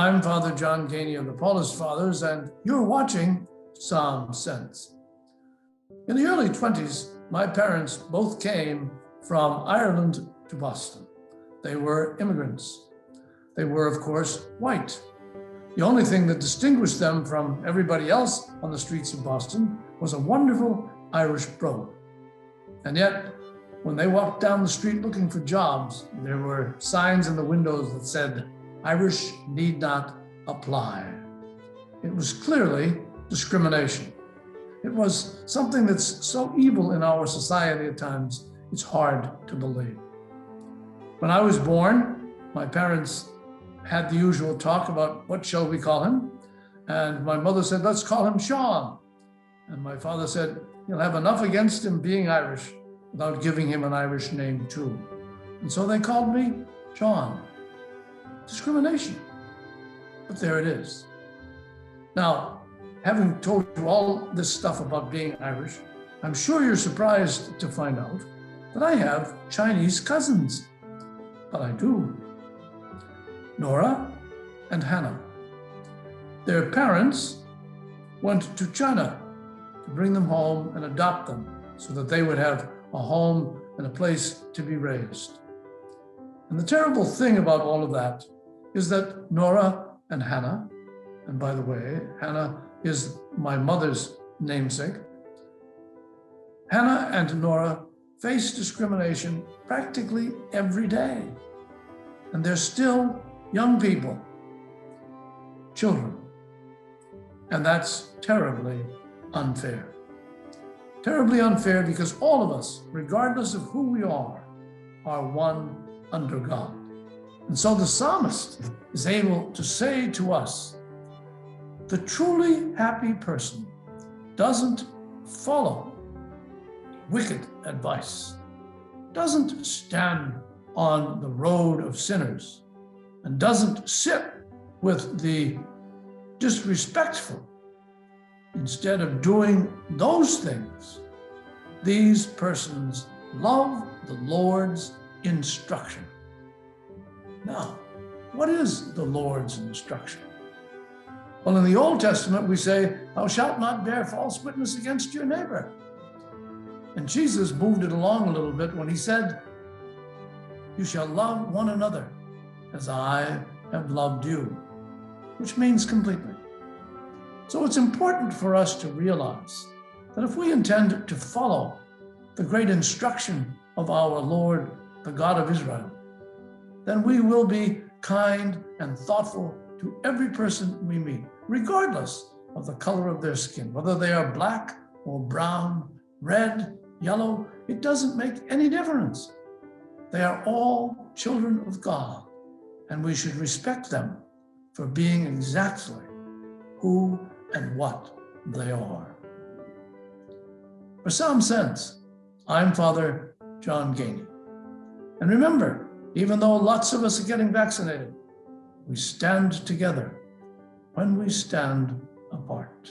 I'm Father John Geaney of the Paulist Fathers, and you're watching Psalm Sense. In the early 20s, my parents both came from Ireland to Boston. They were immigrants. They were, of course, white. The only thing that distinguished them from everybody else on the streets of Boston was a wonderful Irish brogue. And yet, when they walked down the street looking for jobs, there were signs in the windows that said, "Irish need not apply." It was clearly discrimination. It was something that's so evil in our society at times, it's hard to believe. When I was born, my parents had the usual talk about what shall we call him? And my mother said, let's call him Sean. And my father said, you'll have enough against him being Irish without giving him an Irish name too. And so they called me John. Discrimination. But there it is. Now, having told you all this stuff about being Irish, I'm sure you're surprised to find out that I have Chinese cousins. But I do. Nora and Hannah. Their parents went to China to bring them home and adopt them so that they would have a home and a place to be raised. And the terrible thing about all of that is that Nora and Hannah, and by the way, Hannah is my mother's namesake, Hannah and Nora face discrimination practically every day. And they're still young people, children. And that's terribly unfair. Terribly unfair because all of us, regardless of who we are one under God. And so the psalmist is able to say to us, the truly happy person doesn't follow wicked advice, doesn't stand on the road of sinners, and doesn't sit with the disrespectful. Instead of doing those things, these persons love the Lord's instruction. Now, what is the Lord's instruction? Well, in the Old Testament, we say, thou shalt not bear false witness against your neighbor. And Jesus moved it along a little bit when he said, you shall love one another as I have loved you, which means completely. So it's important for us to realize that if we intend to follow the great instruction of our Lord, the God of Israel, then we will be kind and thoughtful to every person we meet, regardless of the color of their skin, whether they are black or brown, red, yellow, it doesn't make any difference. They are all children of God, and we should respect them for being exactly who and what they are. For Psalm Sense, I'm Father John Geaney. And remember, even though lots of us are getting vaccinated, we stand together when we stand apart.